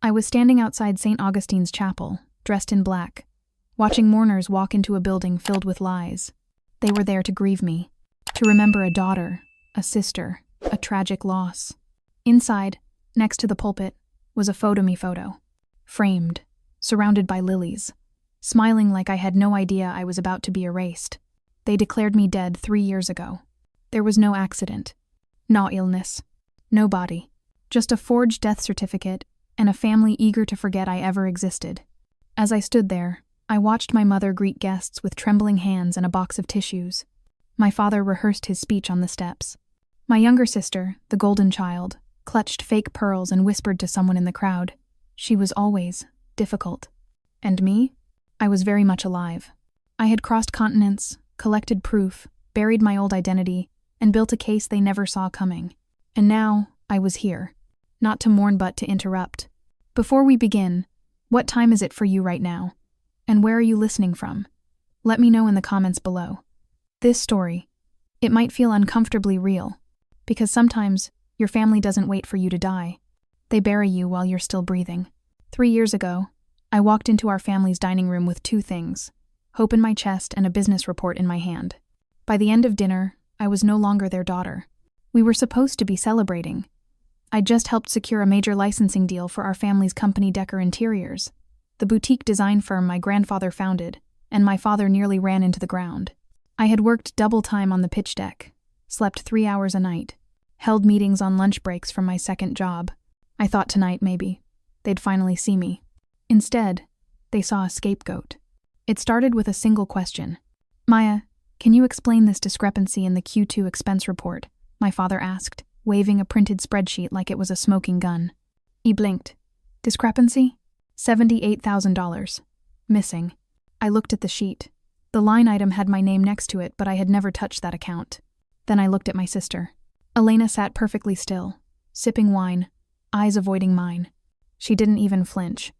I was standing outside St. Augustine's chapel, dressed in black, watching mourners walk into a building filled with lies. They were there to grieve me, to remember a daughter, a sister, a tragic loss. Inside, next to the pulpit, was a photo, framed, surrounded by lilies, smiling like I had no idea I was about to be erased. They declared me dead 3 years ago. There was no accident, no illness, no body, just a forged death certificate and a family eager to forget I ever existed. As I stood there, I watched my mother greet guests with trembling hands and a box of tissues. My father rehearsed his speech on the steps. My younger sister, the golden child, clutched fake pearls and whispered to someone in the crowd. She was always difficult. And me? I was very much alive. I had crossed continents, collected proof, buried my old identity, and built a case they never saw coming. And now, I was here. Not to mourn but to interrupt. Before we begin, what time is it for you right now? And where are you listening from? Let me know in the comments below. This story, it might feel uncomfortably real, because sometimes your family doesn't wait for you to die. They bury you while you're still breathing. 3 years ago, I walked into our family's dining room with 2 things, hope in my chest and a business report in my hand. By the end of dinner, I was no longer their daughter. We were supposed to be celebrating. I'd just helped secure a major licensing deal for our family's company Decor Interiors, the boutique design firm my grandfather founded, and my father nearly ran into the ground. I had worked double time on the pitch deck, slept 3 hours a night, held meetings on lunch breaks from my second job. I thought tonight, maybe, they'd finally see me. Instead, they saw a scapegoat. It started with a single question. "Maya, can you explain this discrepancy in the Q2 expense report?" my father asked, waving a printed spreadsheet like it was a smoking gun. He blinked. "Discrepancy? $78,000. Missing." I looked at the sheet. The line item had my name next to it, but I had never touched that account. Then I looked at my sister. Elena sat perfectly still, sipping wine, eyes avoiding mine. She didn't even flinch.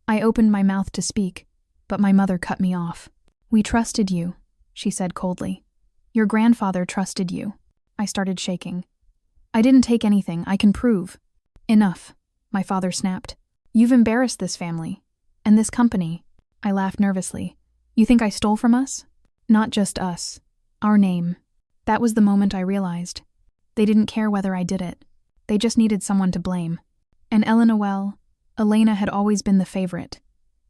I opened my mouth to speak, but my mother cut me off. "We trusted you," she said coldly. "Your grandfather trusted you." I started shaking. "I didn't take anything, I can prove." "Enough," my father snapped. "You've embarrassed this family. And this company." I laughed nervously. "You think I stole from us?" "Not just us. Our name." That was the moment I realized. They didn't care whether I did it. They just needed someone to blame. And Elena had always been the favorite,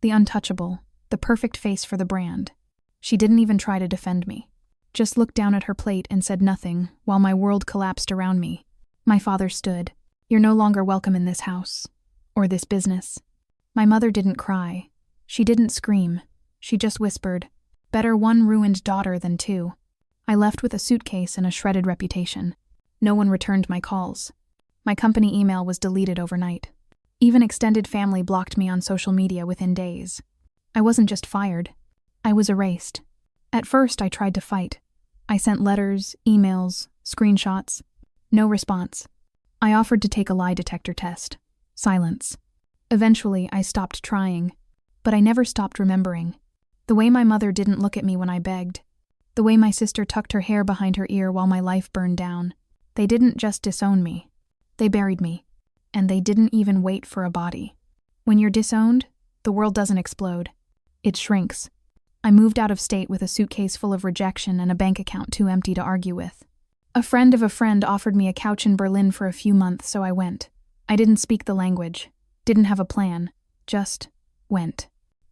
the untouchable, the perfect face for the brand. She didn't even try to defend me. Just looked down at her plate and said nothing while my world collapsed around me. My father stood. "You're no longer welcome in this house. Or this business." My mother didn't cry. She didn't scream. She just whispered, "Better one ruined daughter than 2. I left with a suitcase and a shredded reputation. No one returned my calls. My company email was deleted overnight. Even extended family blocked me on social media within days. I wasn't just fired. I was erased. At first, I tried to fight. I sent letters, emails, screenshots. No response. I offered to take a lie detector test. Silence. Eventually, I stopped trying. But I never stopped remembering. The way my mother didn't look at me when I begged. The way my sister tucked her hair behind her ear while my life burned down. They didn't just disown me. They buried me. And they didn't even wait for a body. When you're disowned, the world doesn't explode. It shrinks. I moved out of state with a suitcase full of rejection and a bank account too empty to argue with. A friend of a friend offered me a couch in Berlin for a few months, so I went. I didn't speak the language. Didn't have a plan. Just went.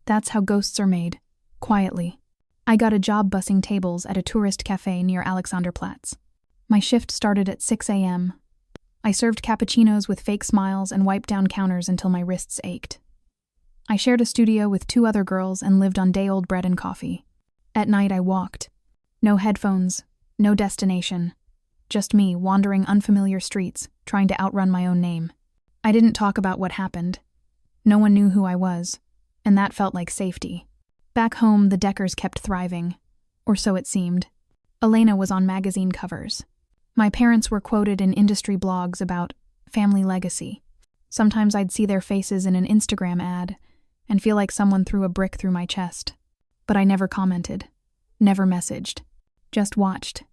That's how ghosts are made. Quietly. I got a job bussing tables at a tourist cafe near Alexanderplatz. My shift started at 6 a.m. I served cappuccinos with fake smiles and wiped down counters until my wrists ached. I shared a studio with 2 other girls and lived on day-old bread and coffee. At night I walked. No headphones, no destination. Just me wandering unfamiliar streets, trying to outrun my own name. I didn't talk about what happened. No one knew who I was, and that felt like safety. Back home, the Deckers kept thriving, or so it seemed. Elena was on magazine covers. My parents were quoted in industry blogs about family legacy. Sometimes I'd see their faces in an Instagram ad and feel like someone threw a brick through my chest. But I never commented, never messaged, just watched.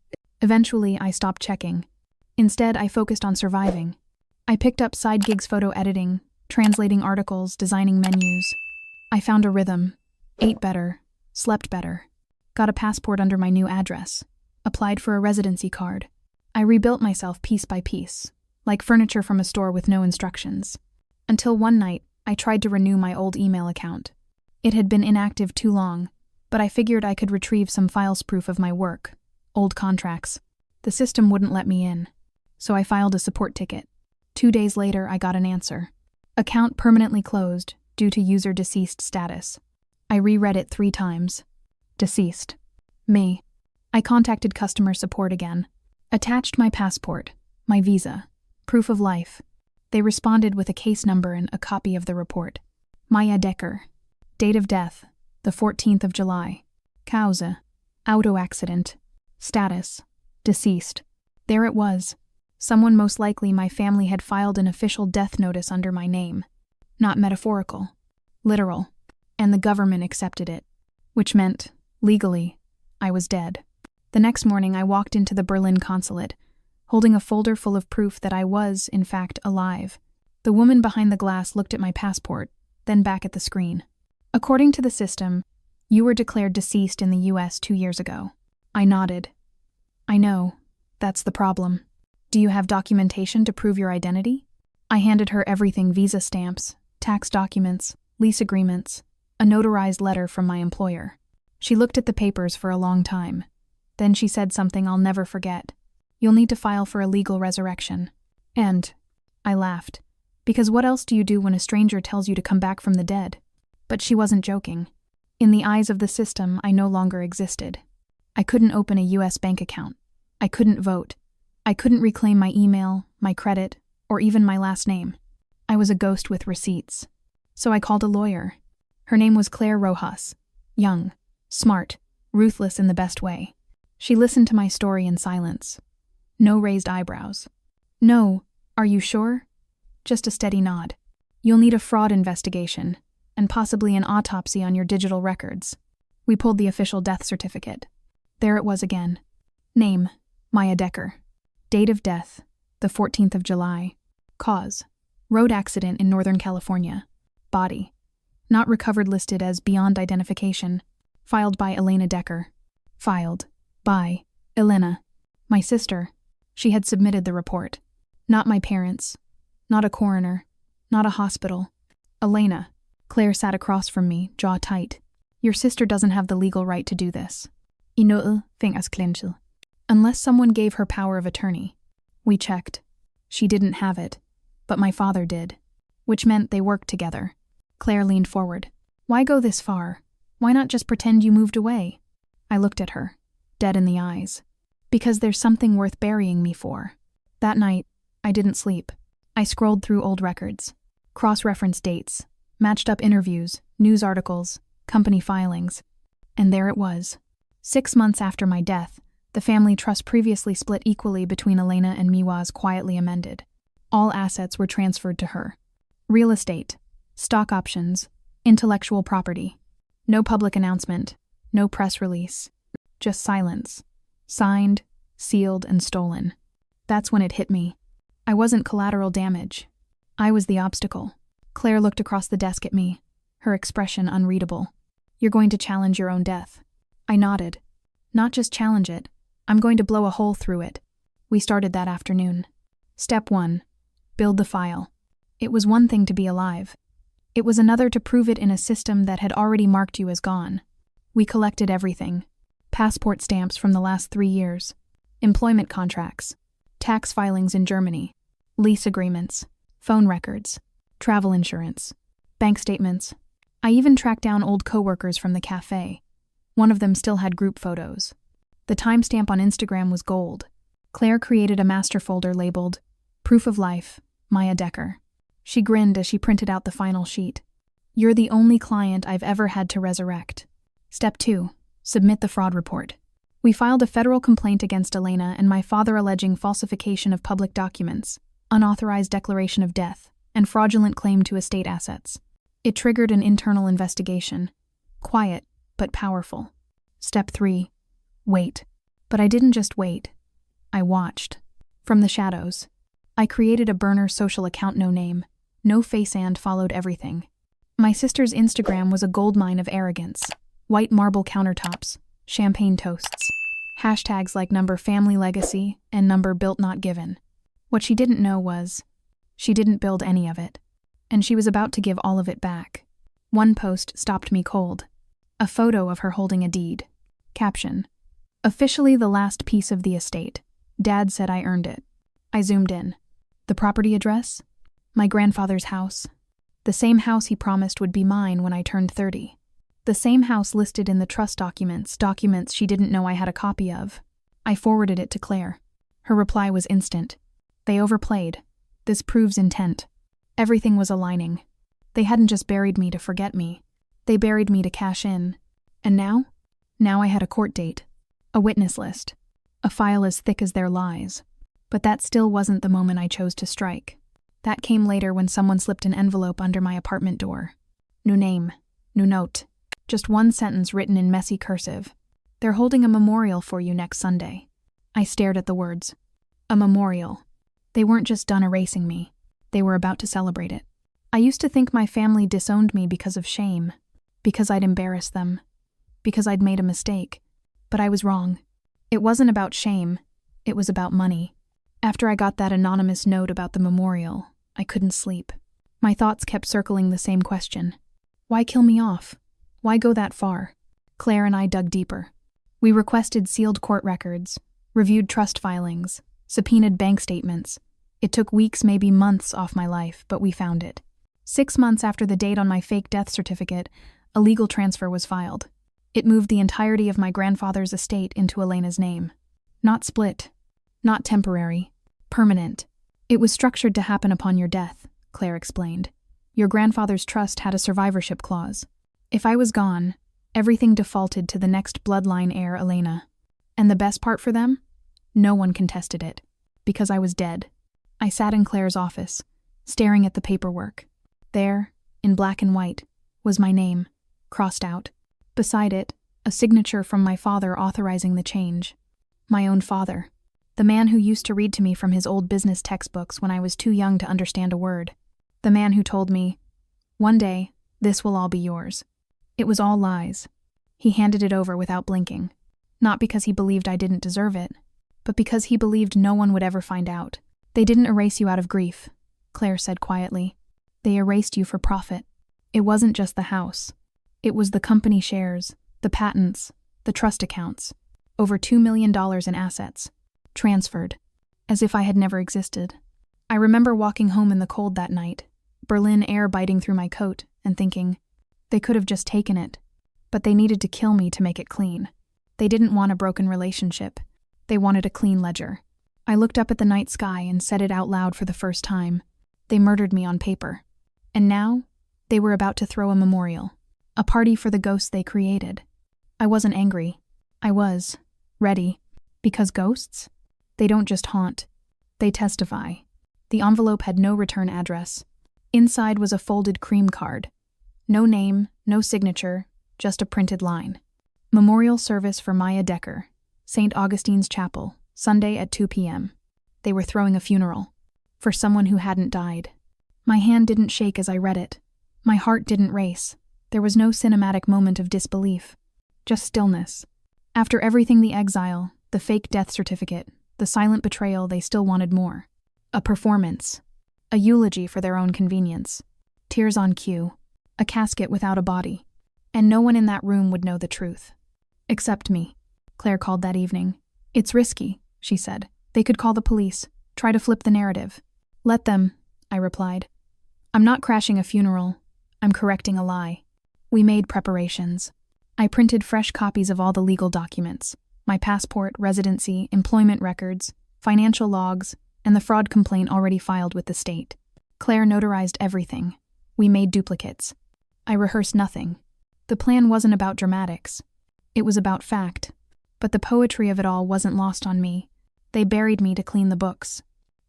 Eventually, I stopped checking. Instead, I focused on surviving. I picked up side gigs, photo editing, translating articles, designing menus. I found a rhythm, ate better, slept better, got a passport under my new address, applied for a residency card. I rebuilt myself piece by piece, like furniture from a store with no instructions. Until one night, I tried to renew my old email account. It had been inactive too long, but I figured I could retrieve some files proof of my work, old contracts. The system wouldn't let me in, so I filed a support ticket. 2 days later, I got an answer. Account permanently closed due to user deceased status. I reread it 3 times. Deceased. Me. I contacted customer support again. Attached my passport, my visa, proof of life. They responded with a case number and a copy of the report. Maya Decker. Date of death, the 14th of July. Causa. Auto accident. Status. Deceased. There it was. Someone most likely my family had filed an official death notice under my name. Not metaphorical. Literal. And the government accepted it. Which meant, legally, I was dead. The next morning I walked into the Berlin consulate, holding a folder full of proof that I was, in fact, alive. The woman behind the glass looked at my passport, then back at the screen. According to the system, you were declared deceased in the US 2 years ago. I nodded. I know. That's the problem. Do you have documentation to prove your identity? I handed her everything: visa stamps, tax documents, lease agreements, a notarized letter from my employer. She looked at the papers for a long time. Then she said something I'll never forget. You'll need to file for a legal resurrection. And I laughed. Because what else do you do when a stranger tells you to come back from the dead? But she wasn't joking. In the eyes of the system, I no longer existed. I couldn't open a US bank account. I couldn't vote. I couldn't reclaim my email, my credit, or even my last name. I was a ghost with receipts. So I called a lawyer. Her name was Claire Rojas. Young, smart, ruthless in the best way. She listened to my story in silence. No raised eyebrows. No, are you sure? Just a steady nod. You'll need a fraud investigation, and possibly an autopsy on your digital records. We pulled the official death certificate. There it was again. Name, Maya Decker. Date of death, the 14th of July. Cause, road accident in Northern California. Body, not recovered, listed as beyond identification. Filed by Elena Decker. Filed by Elena, my sister. She had submitted the report. Not my parents. Not a coroner. Not a hospital. Elena. Claire sat across from me, jaw tight. Your sister doesn't have the legal right to do this. Inål fingers clenchel. Unless someone gave her power of attorney. We checked. She didn't have it, but my father did. Which meant they worked together. Claire leaned forward. Why go this far? Why not just pretend you moved away? I looked at her, dead in the eyes. Because there's something worth burying me for. That night, I didn't sleep. I scrolled through old records, cross-referenced dates, matched up interviews, news articles, company filings. And there it was. 6 months after my death, the family trust previously split equally between Elena and me was quietly amended. All assets were transferred to her. Real estate, stock options, intellectual property. No public announcement, no press release. Just silence. Signed, sealed, and stolen. That's when it hit me. I wasn't collateral damage. I was the obstacle. Claire looked across the desk at me, her expression unreadable. You're going to challenge your own death. I nodded. Not just challenge it. I'm going to blow a hole through it. We started that afternoon. Step 1. Build the file. It was one thing to be alive. It was another to prove it in a system that had already marked you as gone. We collected everything. Passport stamps from the last 3 years. Employment contracts. Tax filings in Germany. Lease agreements. Phone records. Travel insurance. Bank statements. I even tracked down old coworkers from the cafe. One of them still had group photos. The timestamp on Instagram was gold. Claire created a master folder labeled Proof of Life, Maya Decker. She grinned as she printed out the final sheet. You're the only client I've ever had to resurrect. Step 2. Submit the fraud report. We filed a federal complaint against Elena and my father alleging falsification of public documents, unauthorized declaration of death, and fraudulent claim to estate assets. It triggered an internal investigation. Quiet, but powerful. Step 3. Wait. But I didn't just wait. I watched. From the shadows. I created a burner social account, no name, No face and followed everything. My sister's Instagram was a goldmine of arrogance. White marble countertops, champagne toasts, hashtags like number family legacy and number built not given. What she didn't know was, she didn't build any of it, and she was about to give all of it back. One post stopped me cold. A photo of her holding a deed. Caption: officially the last piece of the estate. Dad said I earned it. I zoomed in. The property address? My grandfather's house. The same house he promised would be mine when I turned 30. The same house listed in the trust documents she didn't know I had a copy of. I forwarded it to Claire. Her reply was instant. They overplayed. This proves intent. Everything was aligning. They hadn't just buried me to forget me. They buried me to cash in. And now? Now I had a court date. A witness list. A file as thick as their lies. But that still wasn't the moment I chose to strike. That came later when someone slipped an envelope under my apartment door. New name. New note. Just one sentence written in messy cursive. They're holding a memorial for you next Sunday. I stared at the words. A memorial. They weren't just done erasing me. They were about to celebrate it. I used to think my family disowned me because of shame. Because I'd embarrassed them. Because I'd made a mistake. But I was wrong. It wasn't about shame. It was about money. After I got that anonymous note about the memorial, I couldn't sleep. My thoughts kept circling the same question. Why kill me off? Why go that far? Claire and I dug deeper. We requested sealed court records, reviewed trust filings, subpoenaed bank statements. It took weeks, maybe months off my life, but we found it. 6 months after the date on my fake death certificate, a legal transfer was filed. It moved the entirety of my grandfather's estate into Elena's name. Not split. Not temporary. Permanent. It was structured to happen upon your death, Claire explained. Your grandfather's trust had a survivorship clause. If I was gone, everything defaulted to the next bloodline heir, Elena. And the best part for them? No one contested it. Because I was dead. I sat in Claire's office, staring at the paperwork. There, in black and white, was my name, crossed out. Beside it, a signature from my father authorizing the change. My own father. The man who used to read to me from his old business textbooks when I was too young to understand a word. The man who told me, one day, this will all be yours. It was all lies. He handed it over without blinking. Not because he believed I didn't deserve it, but because he believed no one would ever find out. They didn't erase you out of grief, Claire said quietly. They erased you for profit. It wasn't just the house. It was the company shares, the patents, the trust accounts. Over $2 million in assets. Transferred. As if I had never existed. I remember walking home in the cold that night, Berlin air biting through my coat, and thinking, they could have just taken it, but they needed to kill me to make it clean. They didn't want a broken relationship. They wanted a clean ledger. I looked up at the night sky and said it out loud for the first time. They murdered me on paper. And now, they were about to throw a memorial. A party for the ghosts they created. I wasn't angry. I was ready. Because ghosts? They don't just haunt. They testify. The envelope had no return address. Inside was a folded cream card. No name, no signature, just a printed line. Memorial service for Maya Decker, St. Augustine's Chapel, Sunday at 2 p.m. They were throwing a funeral. For someone who hadn't died. My hand didn't shake as I read it. My heart didn't race. There was no cinematic moment of disbelief. Just stillness. After everything, the exile, the fake death certificate, the silent betrayal, they still wanted more. A performance. A eulogy for their own convenience. Tears on cue. A casket without a body. And no one in that room would know the truth. Except me, Claire called that evening. It's risky, she said. They could call the police, try to flip the narrative. Let them, I replied. I'm not crashing a funeral. I'm correcting a lie. We made preparations. I printed fresh copies of all the legal documents. My passport, residency, employment records, financial logs, and the fraud complaint already filed with the state. Claire notarized everything. We made duplicates. I rehearsed nothing. The plan wasn't about dramatics. It was about fact. But the poetry of it all wasn't lost on me. They buried me to clean the books.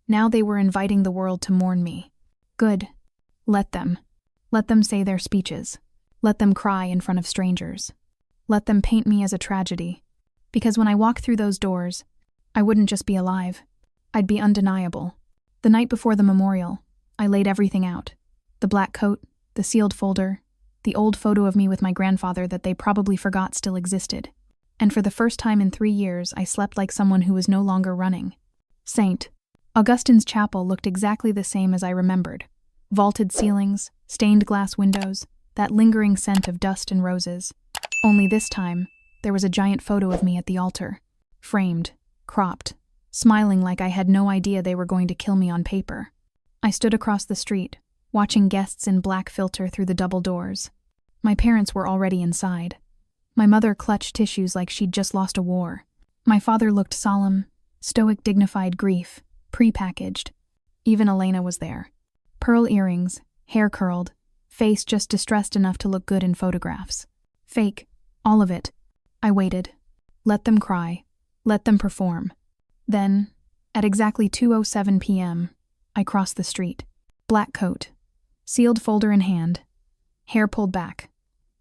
Now they were inviting the world to mourn me. Good. Let them. Let them say their speeches. Let them cry in front of strangers. Let them paint me as a tragedy. Because when I walked through those doors, I wouldn't just be alive. I'd be undeniable. The night before the memorial, I laid everything out. The black coat, the sealed folder, the old photo of me with my grandfather that they probably forgot still existed. And for the first time in 3 years, I slept like someone who was no longer running. St. Augustine's Chapel looked exactly the same as I remembered. Vaulted ceilings, stained glass windows, that lingering scent of dust and roses. Only this time, there was a giant photo of me at the altar. Framed, cropped, smiling like I had no idea they were going to kill me on paper. I stood across the street, watching guests in black filter through the double doors. My parents were already inside. My mother clutched tissues like she'd just lost a war. My father looked solemn, stoic, dignified grief, pre-packaged. Even Elena was there. Pearl earrings, hair curled, face just distressed enough to look good in photographs. Fake, all of it. I waited. Let them cry. Let them perform. Then, at exactly 2:07 p.m., I crossed the street. Black coat. Sealed folder in hand. Hair pulled back.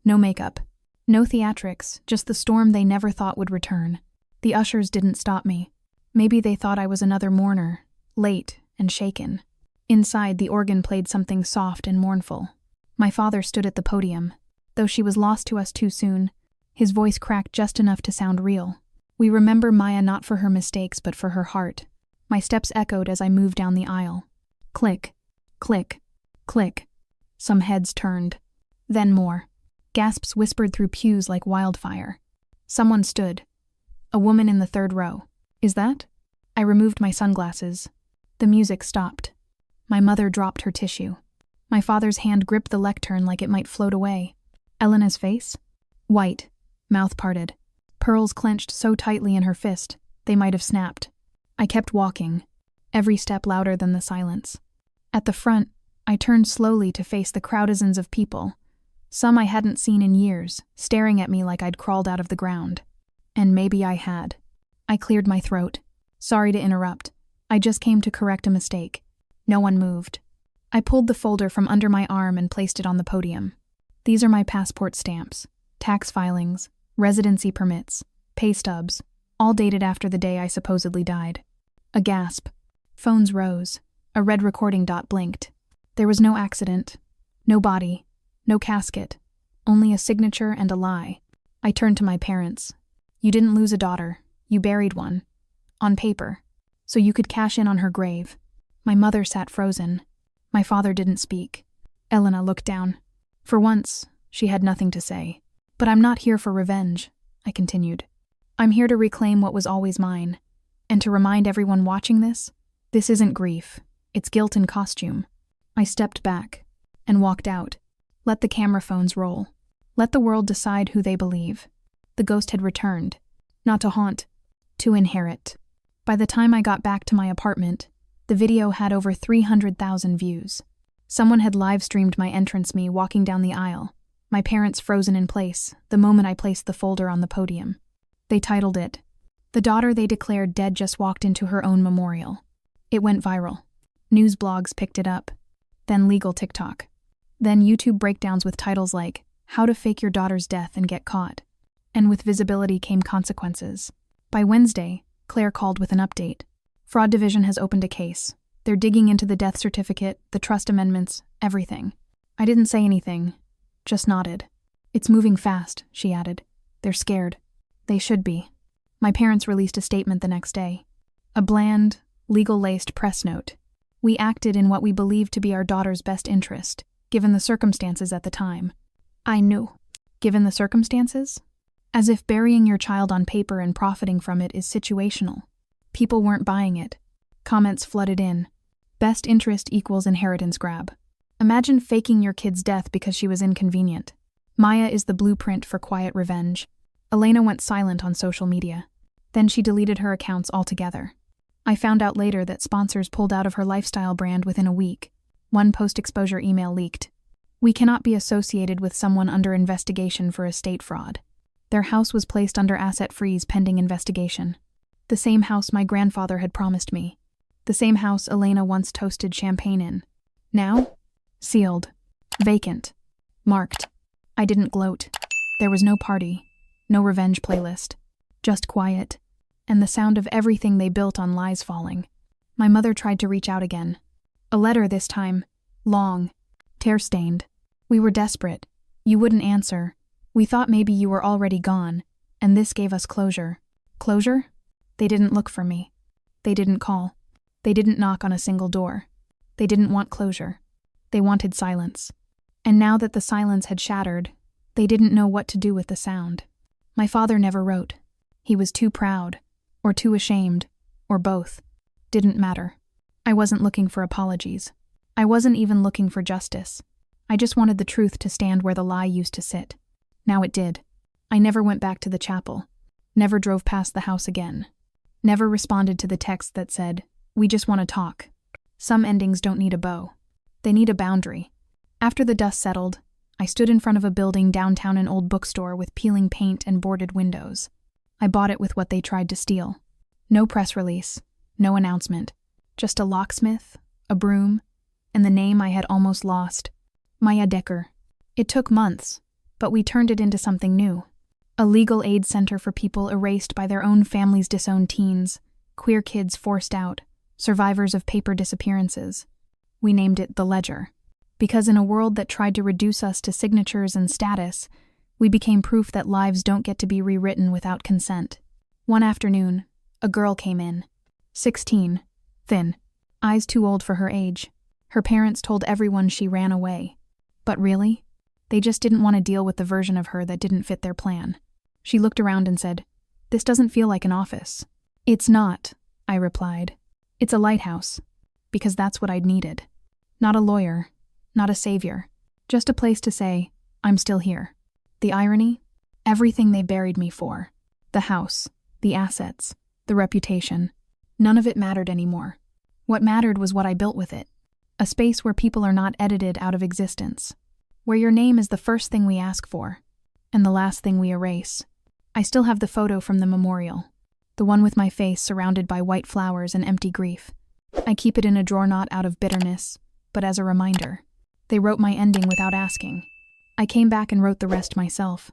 No makeup. No theatrics, just the storm they never thought would return. The ushers didn't stop me. Maybe they thought I was another mourner, late and shaken. Inside, the organ played something soft and mournful. My father stood at the podium. Though she was lost to us too soon, his voice cracked just enough to sound real. We remember Maya not for her mistakes but for her heart. My steps echoed as I moved down the aisle. Click, click, click. Some heads turned. Then more. Gasps whispered through pews like wildfire. Someone stood. A woman in the third row. Is that? I removed my sunglasses. The music stopped. My mother dropped her tissue. My father's hand gripped the lectern like it might float away. Elena's face? White, mouth parted. Pearls clenched so tightly in her fist, they might have snapped. I kept walking, every step louder than the silence. At the front, I turned slowly to face the crowdizens of people. Some I hadn't seen in years, staring at me like I'd crawled out of the ground. And maybe I had. I cleared my throat. Sorry to interrupt. I just came to correct a mistake. No one moved. I pulled the folder from under my arm and placed it on the podium. These are my passport stamps, tax filings, residency permits, pay stubs, all dated after the day I supposedly died. A gasp. Phones rose. A red recording dot blinked. There was no accident. No body. No casket. Only a signature and a lie. I turned to my parents. You didn't lose a daughter. You buried one. On paper. So you could cash in on her grave. My mother sat frozen. My father didn't speak. Elena looked down. For once, she had nothing to say. But I'm not here for revenge, I continued. I'm here to reclaim what was always mine. And to remind everyone watching this isn't grief. It's guilt in costume. I stepped back and walked out. Let the camera phones roll. Let the world decide who they believe. The ghost had returned. Not to haunt, to inherit. By the time I got back to my apartment, the video had over 300,000 views. Someone had live-streamed my entrance, me walking down the aisle, my parents frozen in place the moment I placed the folder on the podium. They titled it, "The Daughter They Declared Dead Just Walked Into Her Own Memorial." It went viral. News blogs picked it up. Then legal TikTok. Then YouTube breakdowns with titles like, "How to Fake Your Daughter's Death and Get Caught." And with visibility came consequences. By Wednesday, Claire called with an update. Fraud Division has opened a case. They're digging into the death certificate, the trust amendments, everything. I didn't say anything, just nodded. It's moving fast, she added. They're scared. They should be. My parents released a statement the next day. A bland, legal-laced press note. We acted in what we believed to be our daughter's best interest, given the circumstances at the time. I knew. Given the circumstances? As if burying your child on paper and profiting from it is situational. People weren't buying it. Comments flooded in. Best interest equals inheritance grab. Imagine faking your kid's death because she was inconvenient. Maya is the blueprint for quiet revenge. Elena went silent on social media. Then she deleted her accounts altogether. I found out later that sponsors pulled out of her lifestyle brand within a week. One post-exposure email leaked. We cannot be associated with someone under investigation for estate fraud. Their house was placed under asset freeze pending investigation. The same house my grandfather had promised me. The same house Elena once toasted champagne in. Now? Sealed. Vacant. Marked. I didn't gloat. There was no party. No revenge playlist. Just quiet. And the sound of everything they built on lies falling. My mother tried to reach out again. A letter this time. Long. Tear-stained. We were desperate. You wouldn't answer. We thought maybe you were already gone, and this gave us closure. Closure? They didn't look for me. They didn't call. They didn't knock on a single door. They didn't want closure. They wanted silence. And now that the silence had shattered, they didn't know what to do with the sound. My father never wrote. He was too proud, or too ashamed, or both. Didn't matter. I wasn't looking for apologies. I wasn't even looking for justice. I just wanted the truth to stand where the lie used to sit. Now it did. I never went back to the chapel. Never drove past the house again. Never responded to the text that said, "We just want to talk." Some endings don't need a bow. They need a boundary. After the dust settled, I stood in front of a building downtown, an old bookstore with peeling paint and boarded windows. I bought it with what they tried to steal. No press release, no announcement, just a locksmith, a broom, and the name I had almost lost, Maya Decker. It took months, but we turned it into something new. A legal aid center for people erased by their own families' disowned teens, queer kids forced out, survivors of paper disappearances. We named it The Ledger, because in a world that tried to reduce us to signatures and status, we became proof that lives don't get to be rewritten without consent. One afternoon, a girl came in. 16, thin, eyes too old for her age. Her parents told everyone she ran away. But really? They just didn't want to deal with the version of her that didn't fit their plan. She looked around and said, "This doesn't feel like an office." "It's not," I replied. "It's a lighthouse." Because that's what I'd needed. Not a lawyer, not a savior, just a place to say, "I'm still here." The irony? Everything they buried me for. The house, the assets, the reputation. None of it mattered anymore. What mattered was what I built with it. A space where people are not edited out of existence. Where your name is the first thing we ask for, and the last thing we erase. I still have the photo from the memorial. The one with my face surrounded by white flowers and empty grief. I keep it in a drawer, not out of bitterness, but as a reminder. They wrote my ending without asking. I came back and wrote the rest myself.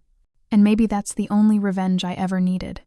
And maybe that's the only revenge I ever needed.